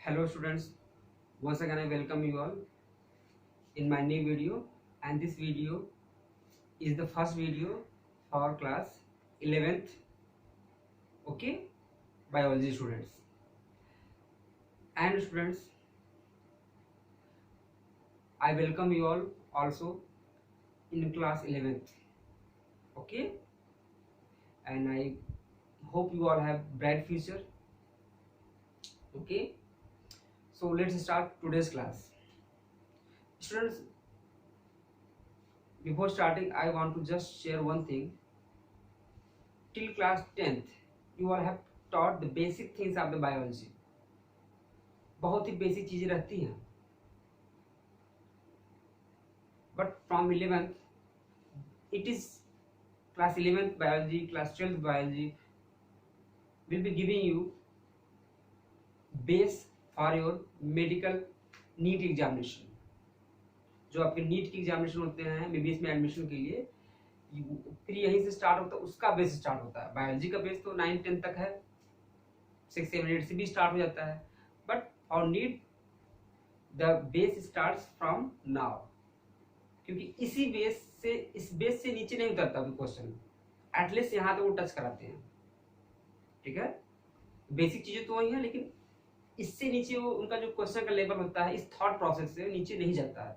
Hello students, once again I welcome you all in my new video, and this video is the first video for class 11th, okay, biology students. And students, I welcome you all also in class 11th, okay, and I hope you all have bright future, okay. So let's start today's class. Students, before starting I want to just share one thing. Till class 10th you all have taught the basic things of the biology. बहुत ही basic चीजें रहती हैं, but from 11th it is class 11th biology, class 12th biology will be giving you base for your medical NEET examination. जो आपके NEET की examination होते हैं MBBS में एडमिशन के लिए, फिर यहीं से स्टार्ट होता है, उसका बेस स्टार्ट होता है. बायोलॉजी का बेस तो 9-10 तक है, 6-7-8 से भी स्टार्ट हो जाता है, बट और NEET the base starts from now, क्योंकि इसी बेस से, इस बेस से नीचे नहीं उतरता कोई क्वेश्चन. एटलीस्ट यहाँ तक वो टच कराते हैं, ठीक है. बेसिक चीजें तो वही है, लेकिन इससे नीचे वो उनका जो क्वेश्चन का लेवल होता है इस थॉट प्रोसेस से नीचे नहीं जाता है,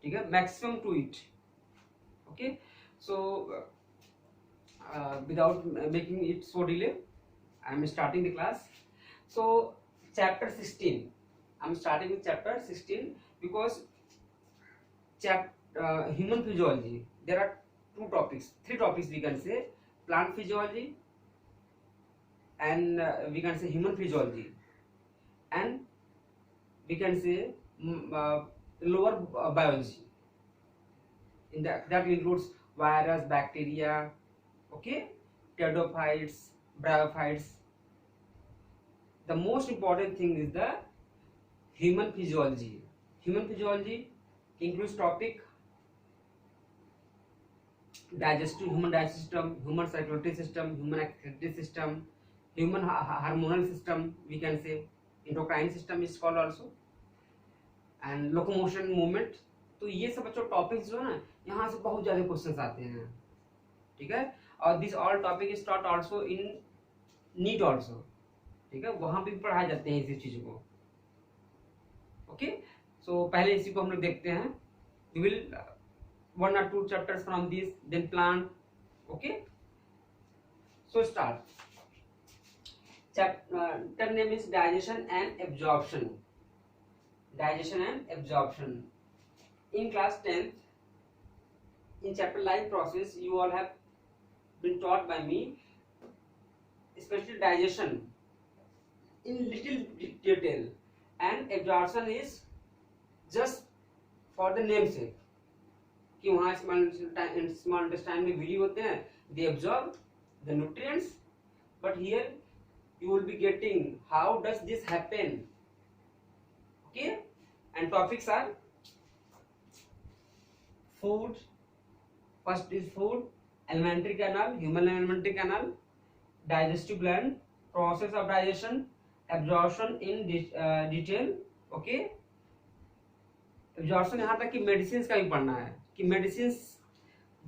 ठीक है. Maximum to it, okay. So without making it so delay, I am starting the class. So chapter 16, I am starting with chapter 16 because human physiology, there are three topics we can say: plant physiology, and we can say human physiology, and we can say lower biology. In that includes virus, bacteria, okay, pteridophytes, bryophytes. The most important thing is the human physiology. Human physiology includes topic human digestive system, human circulatory system, human excretory system, human hormonal system, we can say endocrine system is called also, and locomotion, movement. तो ये सब बच्चों topics जो है ना, यहाँ से बहुत ज्यादा क्वेश्चंस आते हैं, ठीक है. और this all topic is taught also in NEET also, ठीक है. वहां भी पढ़ाए जाते हैं इसी चीजों को, ओके. सो पहले इसी को हम लोग देखते हैं. We will 1 or 2 chapters from this, then plant, okay. So start. Chapter name is digestion and absorption. Digestion and absorption. In class 10th, in chapter life process, you all have been taught by me, especially digestion in little detail, and absorption is just for the namesake, कि वहाँ small intestine में villi होते हैं, they absorb the nutrients, but here you will be getting how does this happen, okay. And topics are food, first is food, alimentary canal, human alimentary canal, digestive gland, process of digestion, absorption in detail, okay. Absorption यहाँ तक कि medicine का भी पढ़ना है, कि medicine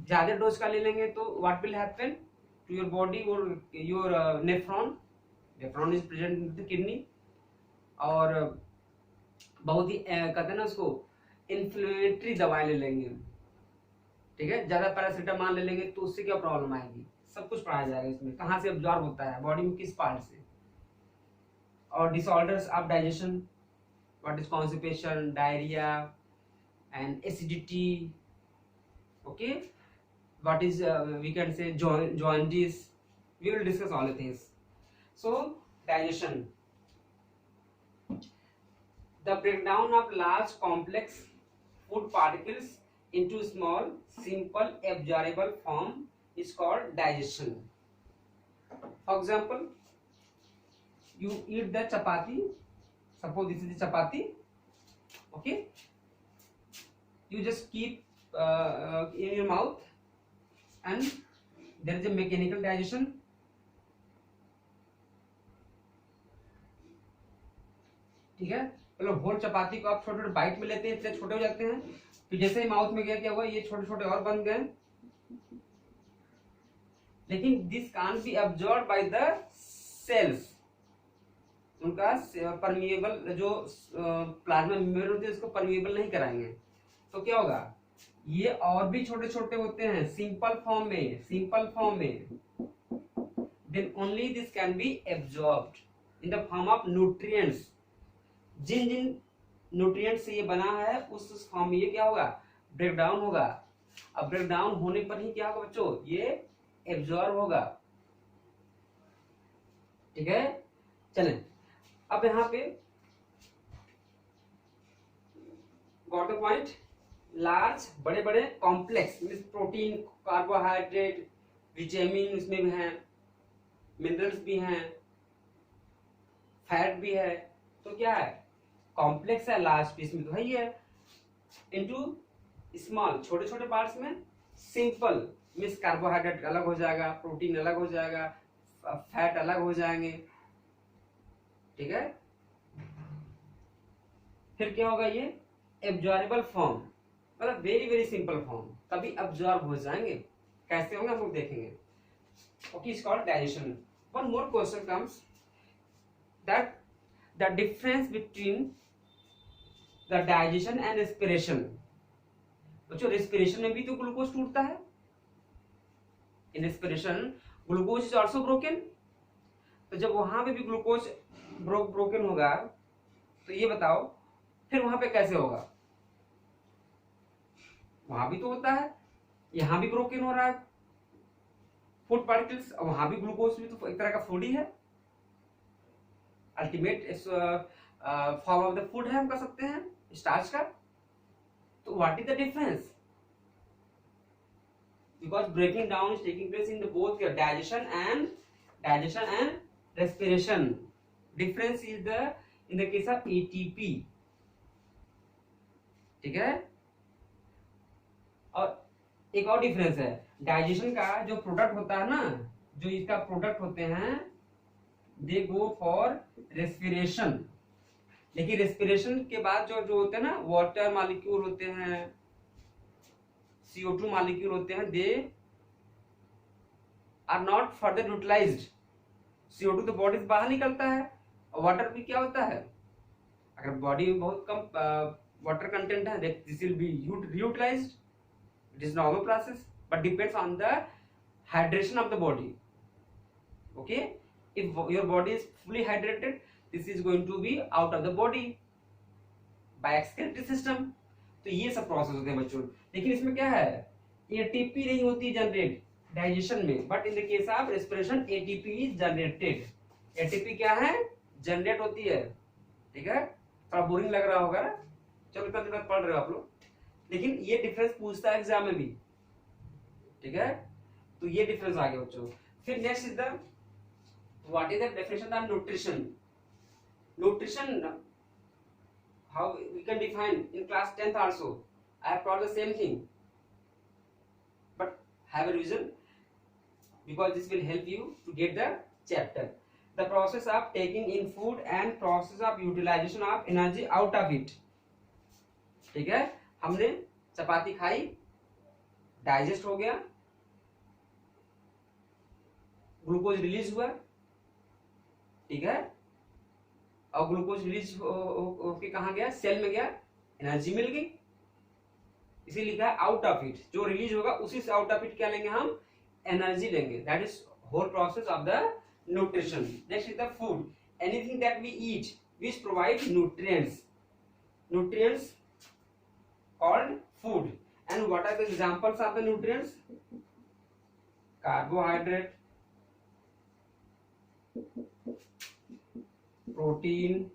ज्यादा dose का ले लेंगे तो what will happen to your body और your nephron. Nephron is present in the kidney, और बहुत ही कहते हैं ना उसको, इन्फ्लेमेटरी दवाएं ले लेंगे, ठीक है. ज्यादा पैरासीटामॉल ले लेंगे तो उससे क्या प्रॉब्लम आएगी, सब कुछ पढ़ाया जाएगा इसमें. कहाँ से एब्जॉर्ब होता है बॉडी में, किस पार्ट से. और disorders of digestion, what is constipation, diarrhoea and acidity, okay. What is we can say jaundice, we will discuss all the things. So digestion, the breakdown of large complex food particles into small simple absorbable form is called digestion. For example, you eat the chapati, suppose this is the chapati, okay. You just keep in your mouth, and there is a mechanical digestion. ठीक है, मतलब whole चपाती को आप छोटे छोटे bite में लेते हैं, इतने छोटे हो जाते हैं, फिर जैसे ही माउथ में गया क्या हुआ, ये छोटे छोटे और बन गए। लेकिन this can be absorb by the cells, उनका परमिएबल जो प्लाज्मा मेम्ब्रेन होती है उसको परमिएबल नहीं कराएंगे, तो क्या होगा, ये और भी छोटे छोटे होते हैं सिंपल फॉर्म में, then only this can be absorbed in the form of nutrients, जिन जिन न्यूट्रिएंट्स से ये बना है उस फॉर्म में ये क्या होगा, ब्रेक डाउन होगा। अब ब्रेक डाउन होने पर ही क्या होगा बच्चों, ये एब्जॉर्ब होगा। ठीक है, चलें अब यहाँ पे गॉट द पॉइंट, लार्ज बड़े बड़े complex means protein, carbohydrate, vitamin उसमें भी है, मिनरल्स भी हैं, फैट भी है, तो क्या है, कॉम्प्लेक्स है, लार्ज पीस में तो है ही है, इनटू स्मॉल छोटे छोटे पार्ट्स में सिंपल मीन्स कार्बोहाइड्रेट अलग हो जाएगा, प्रोटीन अलग हो जाएगा, फैट अलग हो जाएंगे। ठीक है, फिर क्या होगा, ये एब्जॉर्बेबल फॉर्म, मतलब वेरी वेरी सिंपल फॉर्म, तभी अब्जॉर्ब हो जाएंगे। कैसे होंगे हम लोग देखेंगे। Okay, it's called digestion. One more question comes that the difference between the digestion and respiration. बच्चों respiration में भी तो ग्लूकोज टूटता है, in respiration glucose is also broken, तो जब वहां पे भी ग्लूकोज ब्रोकन होगा तो ये बताओ फिर वहां पे कैसे होगा, वहां भी तो होता है, यहां भी ब्रोकन हो रहा है फूड पार्टिकल्स, वहां भी ग्लूकोज भी तो एक तरह का फूड ही है, ultimate form of the food है हम कह सकते हैं स्टार्च का। तो what is the difference, because breaking down is taking place in both digestion and respiration. Difference is the in the case of ATP. ठीक है, और एक और डिफरेंस है, डाइजेशन का जो प्रोडक्ट होता है ना, जो इसका प्रोडक्ट होते हैं दे गो फॉर रेस्पिरेशन, लेकिन रेस्पिरेशन के बाद जो जो होते हैं ना, वाटर मॉलिक्यूल होते हैं, CO2 मॉलिक्यूल होते हैं, they are not further utilised. CO2 तो बॉडी से बाहर निकलता है, और वाटर भी क्या होता है, अगर बॉडी में बहुत कम वाटर कंटेंट है, this will be utilised. It is normal process, but depends on the hydration of the body. Okay, if your body is fully hydrated, this is going to be out of the body by excretory system. तो ये सब process होते हैं बच्चों, लेकिन इसमें क्या है, एटीपी नहीं होती जनरेट डाइजेशन में, but in the case of respiration ATP is generated. ATP क्या है, जनरेट होती है। ठीक है, थोड़ा बोरिंग लग रहा होगा, चलो इतना दिन पढ़ रहे हो आप लोग, लेकिन ये डिफरेंस पूछता है एग्जाम में भी। ठीक है, तो ये डिफरेंस आ गया बच्चों। फिर next is the what is the definition of nutrition. Nutrition how we can define in class 10th also, I have taught the same thing, but have a revision because this will help you to get the chapter. The process of taking in food and process of utilisation of energy out of it. ठीक है, हमने चपाती खाई, digest हो गया, glucose release हुआ। ठीक है, और ग्लूकोज रिलीज होके कहां गया, सेल में गया, एनर्जी मिल गई, इसी लिखा है आउट ऑफ इट, जो रिलीज होगा उसी से आउट ऑफ इट क्या लेंगे हम, एनर्जी लेंगे। That is whole process of the nutrition. Next is the food, anything that we eat which provide nutrients, nutrients called food. And what are the examples of the nutrients? Carbohydrate, protein,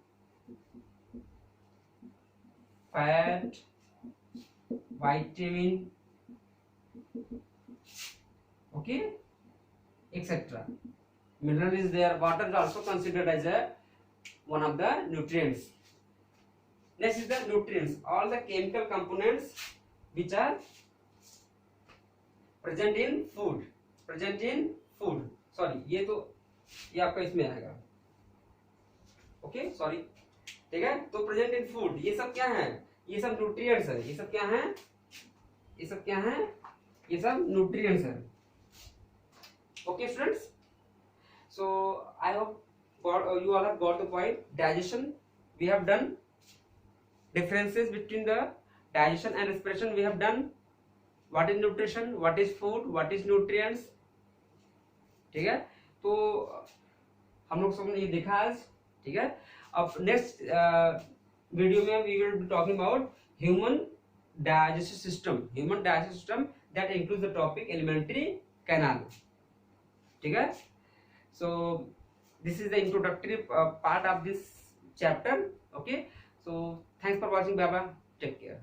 fat, vitamin, okay, etc. Mineral is there. Water is also considered as a one of the nutrients. Next is the nutrients, all the chemical components which are present in food, sorry, ये आपका इसमें आएगा। Okay, sorry, ठीक है। तो present in food, ये सब क्या है, ये सब न्यूट्रिएंट्स है, ये सब क्या है, ये सब क्या है, ये सब न्यूट्रिएंट्स है। Okay students, so I hope you all have got the point. Digestion we have done, differences between the digestion and respiration we have done, what is nutrition, what is food, what is nutrients, ठीक है। तो हम लोग सबने ये देखा आज, ठीक है। अब नेक्स्ट वीडियो में we will be talking about human digestive system, human digestive system that includes the topic alimentary canal, ठीक है। So this is the introductory part of this chapter. Okay, so thanks for watching. Bye bye, take care.